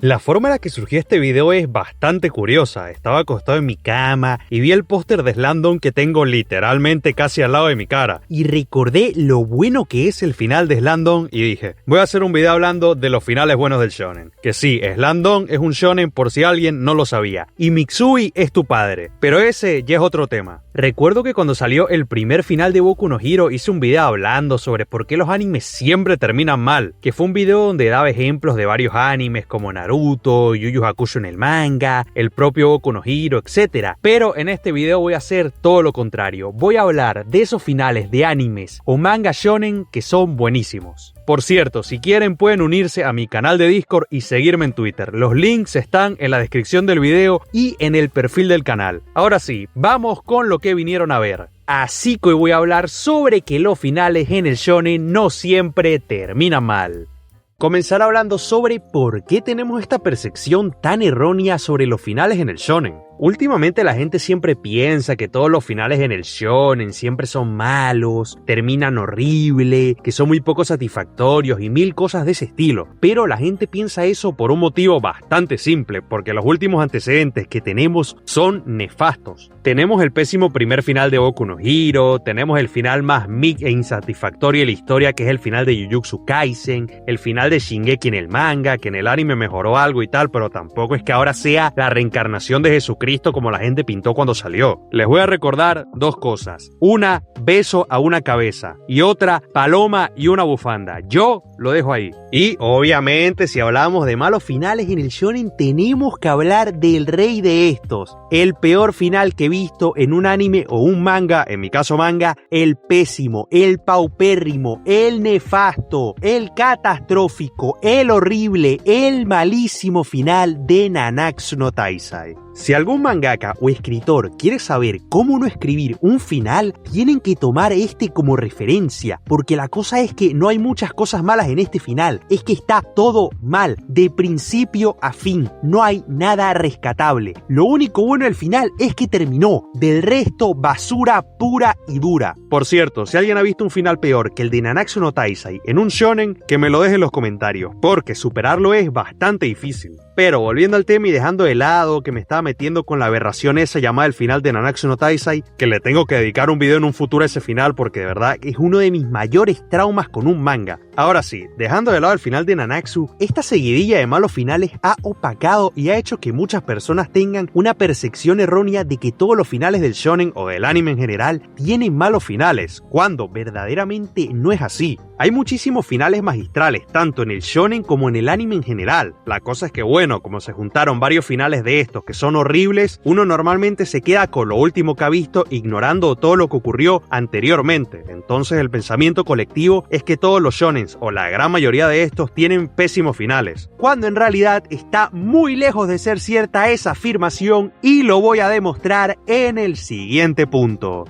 La forma en la que surgió este video es bastante curiosa. Estaba acostado en mi cama y vi el póster de Slam que tengo literalmente casi al lado de mi cara. Y recordé lo bueno que es el final de Slam y dije, voy a hacer un video hablando de los finales buenos del shonen. Que sí, Slam es un shonen por si alguien no lo sabía. Y Mitsui es tu padre. Pero ese ya es otro tema. Recuerdo que cuando salió el primer final de Boku no Hero hice un video hablando sobre por qué los animes siempre terminan mal. Que fue un video donde daba ejemplos de varios animes como Naruto, Yu Yu Hakusho en el manga, el propio Boku no Hero, etc. Pero en este video voy a hacer todo lo contrario. Voy a hablar de esos finales de animes o manga shonen que son buenísimos. Por cierto, si quieren pueden unirse a mi canal de Discord y seguirme en Twitter. Los links están en la descripción del video y en el perfil del canal. Ahora sí, vamos con lo que vinieron a ver. Así que hoy voy a hablar sobre que los finales en el shonen no siempre terminan mal. Comenzar hablando sobre por qué tenemos esta percepción tan errónea sobre los finales en el shonen. Últimamente la gente siempre piensa que todos los finales en el shonen siempre son malos, terminan horrible, que son muy poco satisfactorios y mil cosas de ese estilo. Pero la gente piensa eso por un motivo bastante simple, porque los últimos antecedentes que tenemos son nefastos. Tenemos el pésimo primer final de Boku no Hero, tenemos el final más mid e insatisfactorio de la historia que es el final de Jujutsu Kaisen, el final de Shingeki en el manga, que en el anime mejoró algo y tal, pero tampoco es que ahora sea la reencarnación de Jesucristo como la gente pintó cuando salió. Les voy a recordar dos cosas. Una, beso a una cabeza. Y otra, paloma y una bufanda. Yo lo dejo ahí. Y obviamente si hablamos de malos finales en el shonen tenemos que hablar del rey de estos. El peor final que he visto en un anime o un manga, en mi caso manga, el pésimo, el paupérrimo, el nefasto, el catastrófico, el horrible, el malísimo final de Nanatsu no Taizai. Si algún mangaka o escritor quiere saber cómo no escribir un final, tienen que tomar este como referencia, porque la cosa es que no hay muchas cosas malas en este final, es que está todo mal, de principio a fin, no hay nada rescatable. Lo único bueno del final es que terminó, del resto basura pura y dura. Por cierto, si alguien ha visto un final peor que el de Nanatsu no Taizai en un shonen, que me lo deje en los comentarios, porque superarlo es bastante difícil. Pero volviendo al tema y dejando de lado que me estaba metiendo con la aberración esa llamada el final de Nanatsu no Taizai, que le tengo que dedicar un video en un futuro a ese final porque de verdad es uno de mis mayores traumas con un manga. Ahora sí, dejando de lado el final de Nanatsu, esta seguidilla de malos finales ha opacado y ha hecho que muchas personas tengan una percepción errónea de que todos los finales del shonen o del anime en general tienen malos finales, cuando verdaderamente no es así. Hay muchísimos finales magistrales, tanto en el shonen como en el anime en general. La cosa es que bueno, como se juntaron varios finales de estos que son horribles, uno normalmente se queda con lo último que ha visto ignorando todo lo que ocurrió anteriormente. Entonces el pensamiento colectivo es que todos los shonens o la gran mayoría de estos tienen pésimos finales, cuando en realidad está muy lejos de ser cierta esa afirmación y lo voy a demostrar en el siguiente punto.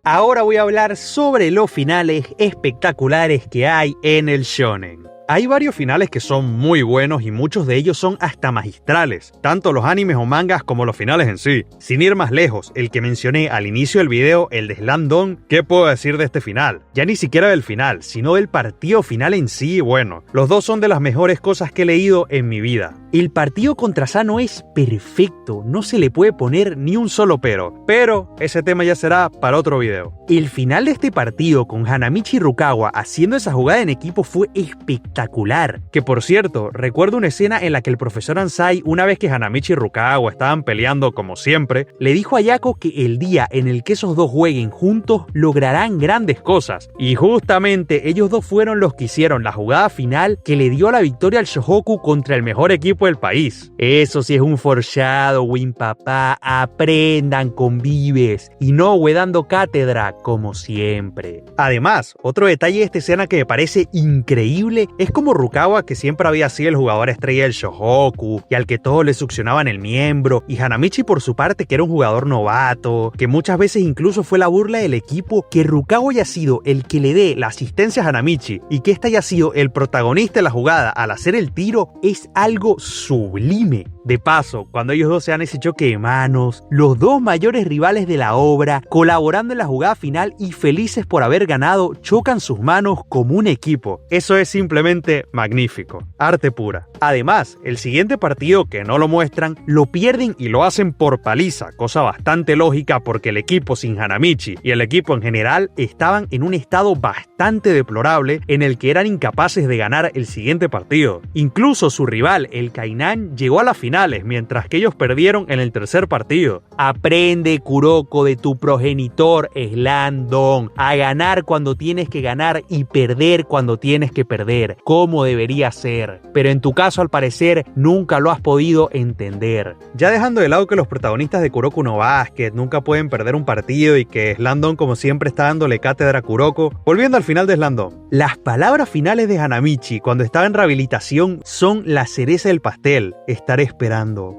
Ahora voy a hablar sobre los finales espectaculares que hay en el shonen. Hay varios finales que son muy buenos y muchos de ellos son hasta magistrales, tanto los animes o mangas como los finales en sí. Sin ir más lejos, el que mencioné al inicio del video, el de Slam Dunk, ¿qué puedo decir de este final? Ya ni siquiera del final, sino del partido final en sí, bueno, los dos son de las mejores cosas que he leído en mi vida. El partido contra Sano es perfecto, no se le puede poner ni un solo pero ese tema ya será para otro video. El final de este partido con Hanamichi y Rukawa haciendo esa jugada en equipo fue espectacular. Que por cierto, recuerdo una escena en la que el profesor Ansai, una vez que Hanamichi y Rukawa estaban peleando como siempre, le dijo a Yako que el día en el que esos dos jueguen juntos lograrán grandes cosas. Y justamente ellos dos fueron los que hicieron la jugada final que le dio la victoria al Shohoku contra el mejor equipo del país. Eso sí es un foreshadowing, papá. Aprendan con vives y no dando cátedra como siempre. Además, otro detalle de esta escena que me parece increíble es como Rukawa, que siempre había sido el jugador estrella del Shohoku y al que todos le succionaban el miembro, y Hanamichi por su parte, que era un jugador novato, que muchas veces incluso fue la burla del equipo, que Rukawa haya sido el que le dé la asistencia a Hanamichi y que este haya sido el protagonista de la jugada al hacer el tiro, es algo sublime. De paso, cuando ellos dos se dan ese choque de manos, los dos mayores rivales de la obra, colaborando en la jugada final y felices por haber ganado, chocan sus manos como un equipo. Eso es simplemente magnífico. Arte pura. Además, el siguiente partido que no lo muestran, lo pierden y lo hacen por paliza, cosa bastante lógica porque el equipo sin Hanamichi y el equipo en general estaban en un estado bastante deplorable en el que eran incapaces de ganar el siguiente partido. Incluso su rival, el Kainan, llegó a las finales, mientras que ellos perdieron en el tercer partido. Aprende, Kuroko, de tu progenitor Slandon, a ganar cuando tienes que ganar y perder cuando tienes que perder, como debería ser. Pero en tu caso, al parecer, nunca lo has podido entender. Ya dejando de lado que los protagonistas de Kuroko no Basket nunca pueden perder un partido y que Slandon como siempre está dándole cátedra a Kuroko, volviendo al final de Slandon. Las palabras finales de Hanamichi cuando estaba en rehabilitación son la cereza del pastel. Estaré esperando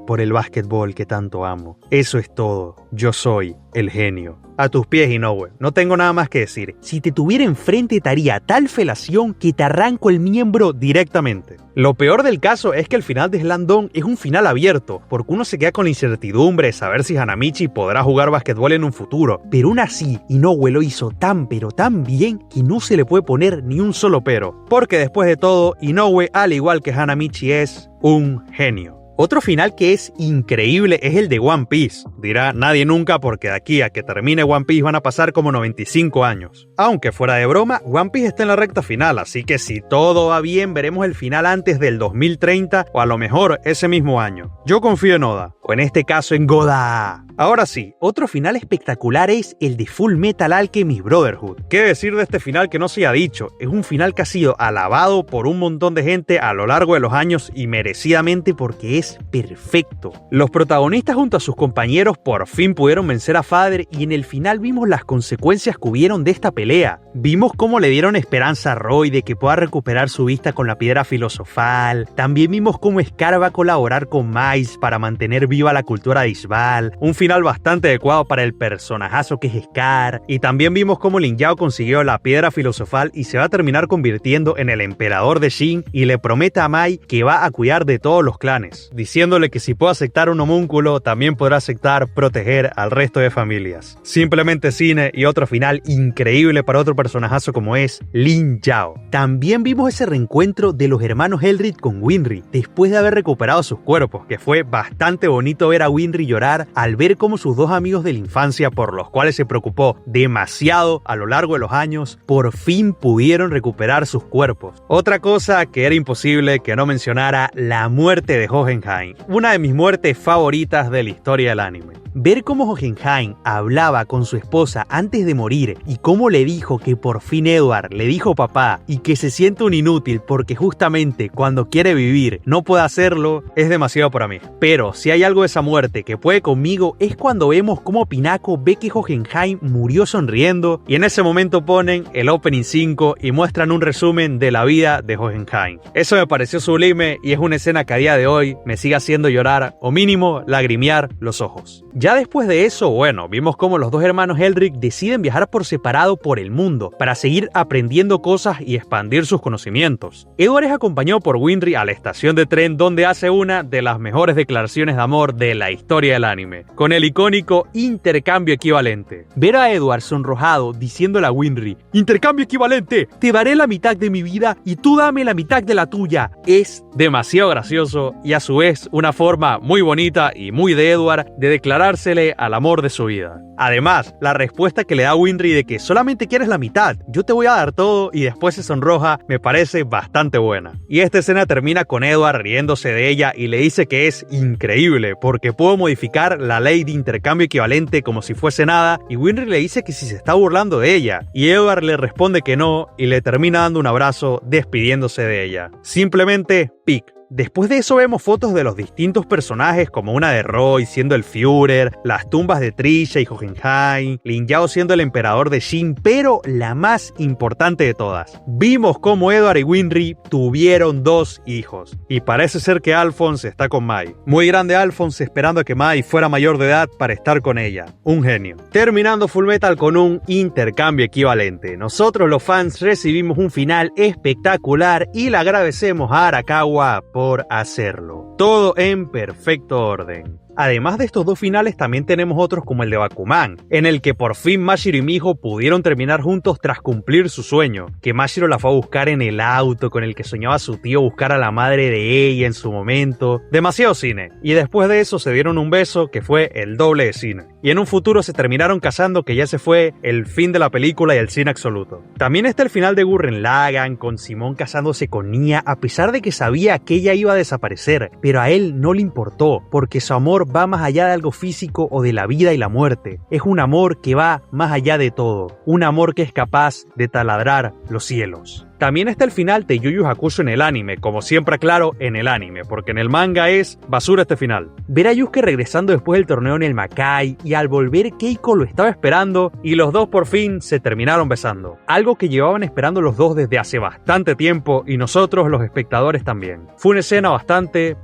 por el básquetbol que tanto amo. Eso es todo. Yo soy el genio. A tus pies, Inoue. No tengo nada más que decir. Si te tuviera enfrente te haría tal felación que te arranco el miembro directamente. Lo peor del caso es que el final de Slandon es un final abierto, porque uno se queda con la incertidumbre de saber si Hanamichi podrá jugar básquetbol en un futuro. Pero aún así, Inoue lo hizo tan pero tan bien que no se le puede poner ni un solo pero. Porque después de todo, Inoue, al igual que Hanamichi, es un genio. Otro final que es increíble es el de One Piece. Dirá nadie nunca porque de aquí a que termine One Piece van a pasar como 95 años. Aunque fuera de broma, One Piece está en la recta final, así que si todo va bien veremos el final antes del 2030 o a lo mejor ese mismo año. Yo confío en Oda, o en este caso en Goda. Ahora sí, otro final espectacular es el de Full Metal Alchemist Brotherhood. ¿Qué decir de este final que no se haya dicho? Es un final que ha sido alabado por un montón de gente a lo largo de los años y merecidamente porque es perfecto. Los protagonistas junto a sus compañeros por fin pudieron vencer a Father y en el final vimos las consecuencias que hubieron de esta pelea. Vimos cómo le dieron esperanza a Roy de que pueda recuperar su vista con la piedra filosofal. También vimos cómo Scar va a colaborar con Miles para mantener viva la cultura de Ishbal. Un final bastante adecuado para el personajazo que es Scar. Y también vimos cómo Lin Yao consiguió la piedra filosofal y se va a terminar convirtiendo en el emperador de Shin y le promete a Mai que va a cuidar de todos los clanes, diciéndole que si puede aceptar un homúnculo, también podrá aceptar proteger al resto de familias. Simplemente cine y otro final increíble para otro personajazo como es Lin Yao. También vimos ese reencuentro de los hermanos Elric con Winry después de haber recuperado sus cuerpos, que fue bastante bonito ver a Winry llorar al ver cómo sus dos amigos de la infancia, por los cuales se preocupó demasiado a lo largo de los años, por fin pudieron recuperar sus cuerpos. Otra cosa que era imposible que no mencionara, la muerte de Hohenheim. Una de mis muertes favoritas de la historia del anime. Ver cómo Hohenheim hablaba con su esposa antes de morir y cómo le dijo que por fin Edward le dijo papá y que se siente un inútil porque justamente cuando quiere vivir no puede hacerlo, es demasiado para mí. Pero si hay algo de esa muerte que puede conmigo es cuando vemos cómo Pinako ve que Hohenheim murió sonriendo y en ese momento ponen el Opening 5 y muestran un resumen de la vida de Hohenheim. Eso me pareció sublime y es una escena que a día de hoy me sigue haciendo llorar o mínimo lagrimear los ojos. Ya después de eso, bueno, vimos cómo los dos hermanos Elric deciden viajar por separado por el mundo para seguir aprendiendo cosas y expandir sus conocimientos. Edward es acompañado por Winry a la estación de tren donde hace una de las mejores declaraciones de amor de la historia del anime, con el icónico intercambio equivalente. Ver a Edward sonrojado diciéndole a Winry, intercambio equivalente, te daré la mitad de mi vida y tú dame la mitad de la tuya, es demasiado gracioso y a su vez una forma muy bonita y muy de Edward de declarársele al amor de su vida. Además, la respuesta que le da Winry de que solamente quieres la mitad, yo te voy a dar todo y después se sonroja, me parece bastante buena. Y esta escena termina con Edward riéndose de ella y le dice que es increíble porque puedo modificar la ley de intercambio equivalente como si fuese nada y Winry le dice que si se está burlando de ella y Edward le responde que no y le termina dando un abrazo despidiéndose de ella. Simplemente pic. Después de eso vemos fotos de los distintos personajes como una de Roy siendo el Führer, las tumbas de Trisha y Hohenheim, Lin Yao siendo el emperador de Shin, pero la más importante de todas. Vimos cómo Edward y Winry tuvieron 2 hijos y parece ser que Alphonse está con Mai. Muy grande Alphonse esperando a que Mai fuera mayor de edad para estar con ella. Un genio. Terminando Fullmetal con un intercambio equivalente. Nosotros los fans recibimos un final espectacular y le agradecemos a Arakawa por hacerlo. Todo en perfecto orden. Además de estos dos finales también tenemos otros como el de Bakuman, en el que por fin Mashiro y Miho pudieron terminar juntos tras cumplir su sueño, que Mashiro la fue a buscar en el auto con el que soñaba su tío buscar a la madre de ella en su momento. Demasiado cine. Y después de eso se dieron un beso que fue el doble de cine. Y en un futuro se terminaron casando, que ya se fue el fin de la película y el cine absoluto. También está el final de Gurren Lagann con Simón casándose con Nia a pesar de que sabía que ella iba a desaparecer, pero a él no le importó porque su amor va más allá de algo físico o de la vida y la muerte. Es un amor que va más allá de todo, un amor que es capaz de taladrar los cielos. También está el final de Yu Yu Hakusho en el anime, como siempre aclaro, en el anime, porque en el manga es basura este final. Ver a Yusuke regresando después del torneo en el Makai, y al volver Keiko lo estaba esperando, y los dos por fin se terminaron besando. Algo que llevaban esperando los dos desde hace bastante tiempo, y nosotros los espectadores también. Fue una escena bastante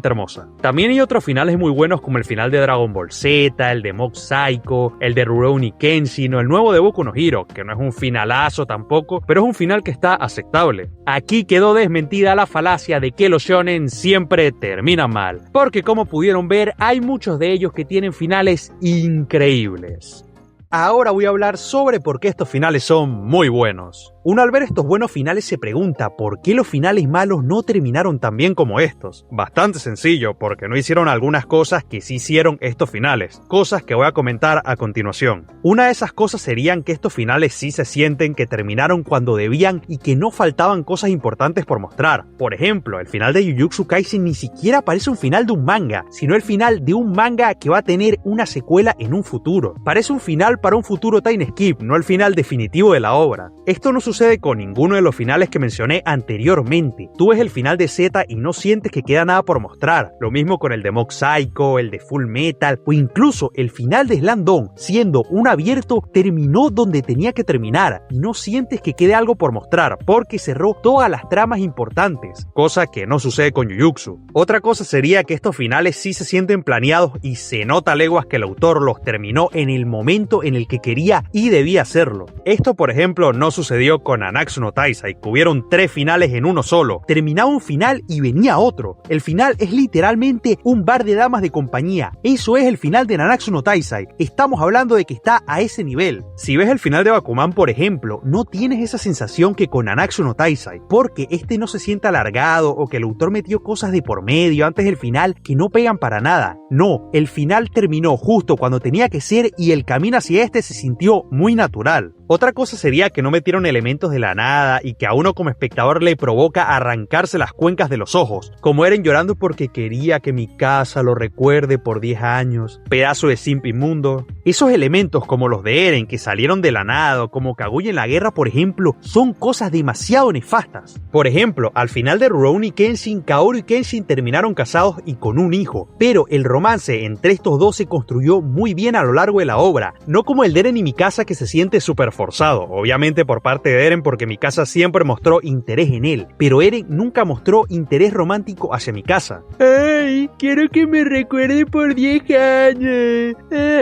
hermosa. También hay otros finales muy buenos como el final de Dragon Ball Z, el de Mob Psycho, el de Rurouni Kenshin o el nuevo de Boku no Hero, que no es un finalazo tampoco, pero es un final que está aceptable. Aquí quedó desmentida la falacia de que los shonen siempre terminan mal, porque como pudieron ver hay muchos de ellos que tienen finales increíbles. Ahora voy a hablar sobre por qué estos finales son muy buenos. Uno al ver estos buenos finales se pregunta por qué los finales malos no terminaron tan bien como estos. Bastante sencillo, porque no hicieron algunas cosas que sí hicieron estos finales, cosas que voy a comentar a continuación. Una de esas cosas serían que estos finales sí se sienten que terminaron cuando debían y que no faltaban cosas importantes por mostrar. Por ejemplo, el final de Jujutsu Kaisen ni siquiera parece un final de un manga, sino el final de un manga que va a tener una secuela en un futuro. Parece un final para un futuro time skip, no el final definitivo de la obra. Esto no sucede con ninguno de los finales que mencioné anteriormente. Tú ves el final de Z y no sientes que queda nada por mostrar. Lo mismo con el de Mob Psycho, el de Full Metal o incluso el final de Slam Dunk, siendo un abierto, terminó donde tenía que terminar y no sientes que quede algo por mostrar porque cerró todas las tramas importantes, cosa que no sucede con Jujutsu. Otra cosa sería que estos finales sí se sienten planeados y se nota a leguas que el autor los terminó en el momento en el que quería y debía hacerlo. Esto, por ejemplo, no sucedió con Nanatsu no Taizai, que hubieron 3 finales en uno solo. Terminaba un final y venía otro. El final es literalmente un bar de damas de compañía. Eso es el final de Nanatsu no Taizai. Estamos hablando de que está a ese nivel. Si ves el final de Bakuman, por ejemplo, no tienes esa sensación que con Nanatsu no Taizai, porque este no se siente alargado o que el autor metió cosas de por medio antes del final que no pegan para nada. No, el final terminó justo cuando tenía que ser y el camino hacia este se sintió muy natural. Otra cosa sería que no metieron elementos de la nada y que a uno como espectador le provoca arrancarse las cuencas de los ojos, como Eren llorando porque quería que mi casa lo recuerde por 10 años, pedazo de simp inmundo. Esos elementos como los de Eren que salieron de la nada, como Kaguya en la guerra por ejemplo, son cosas demasiado nefastas. Por ejemplo, al final de Rurouni Kenshin, Kaoru y Kenshin terminaron casados y con un hijo, pero el romance entre estos dos se construyó muy bien a lo largo de la obra, no como el de Eren y Mikasa que se siente súper forzado, obviamente por parte de Eren porque Mikasa siempre mostró interés en él, pero Eren nunca mostró interés romántico hacia Mikasa. ¡Ay! Quiero que me recuerde por 10 años.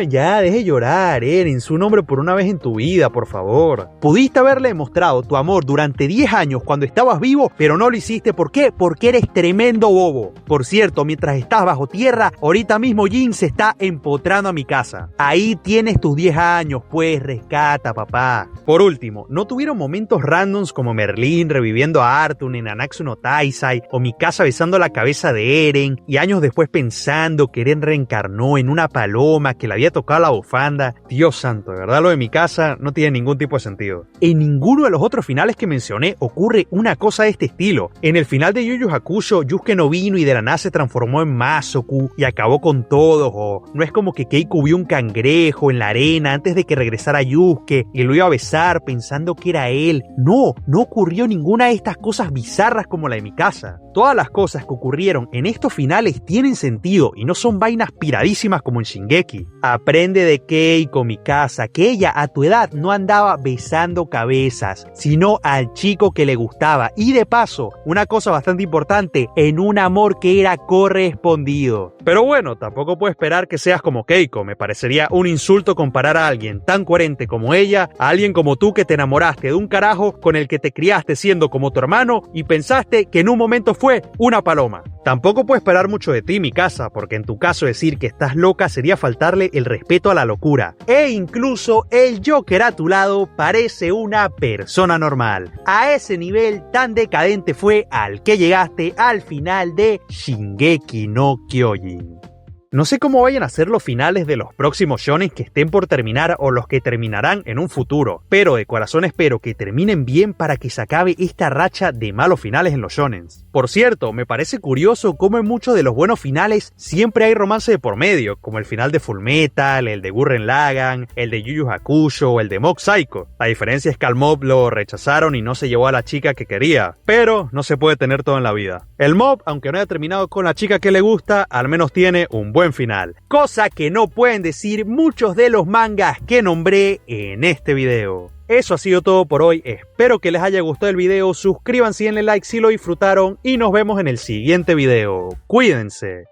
Ya, deje llorar, Eren, su nombre por una vez en tu vida, por favor. Pudiste haberle demostrado tu amor durante 10 años cuando estabas vivo, pero no lo hiciste. ¿Por qué? Porque eres tremendo bobo. Por cierto, mientras estás bajo tierra, ahorita mismo Jin se está empotrando a Mikasa. Ahí tienes tus 10 años, pues rescata, papá. Por último, ¿no tuvieron momentos randoms como Merlin reviviendo a Arthur en Nanatsu no Taizai o Mikasa besando la cabeza de Eren y años después pensando que Eren reencarnó en una paloma que le había tocado la bufanda? Dios santo, de verdad lo de Mikasa no tiene ningún tipo de sentido. En ninguno de los otros finales que mencioné ocurre una cosa de este estilo. En el final de Yu Yu Hakusho, Yusuke no vino y de la nada se transformó en Masoku y acabó con todos, o no es como que Keiko vio un cangrejo en la arena antes de que regresara Yusuke y lo iba a besar pensando que era él. No ocurrió ninguna de estas cosas bizarras como la de Mikasa. Todas las cosas que ocurrieron en estos finales tienen sentido y no son vainas piradísimas como en Shingeki. Aprende de Keiko, Mikasa, que ella a tu edad no andaba besando cabezas, sino al chico que le gustaba. Y de paso, una cosa bastante importante, en un amor que era correspondido. Pero bueno, tampoco puedo esperar que seas como Keiko. Me parecería un insulto comparar a alguien tan coherente como ella a alguien como tú que te enamoraste de un carajo con el que te criaste siendo como tu hermano y pensaste que en un momento fue una paloma. Tampoco puedo esperar mucho de ti, Mikasa, porque en tu caso decir que estás loca sería faltarle el respeto a la locura. E incluso el Joker a tu lado parece una persona normal. A ese nivel tan decadente fue al que llegaste al final de Shingeki no Kyojin. No sé cómo vayan a ser los finales de los próximos shonen que estén por terminar o los que terminarán en un futuro, pero de corazón espero que terminen bien para que se acabe esta racha de malos finales en los shonens. Por cierto, me parece curioso cómo en muchos de los buenos finales siempre hay romance de por medio, como el final de Fullmetal, el de Gurren Lagann, el de Yu Yu Hakusho o el de Mob Psycho. La diferencia es que al Mob lo rechazaron y no se llevó a la chica que quería, pero no se puede tener todo en la vida. El Mob, aunque no haya terminado con la chica que le gusta, al menos tiene un buen final, cosa que no pueden decir muchos de los mangas que nombré en este video. Eso ha sido todo por hoy, espero que les haya gustado el video, suscríbanse y denle like si lo disfrutaron y nos vemos en el siguiente video. Cuídense.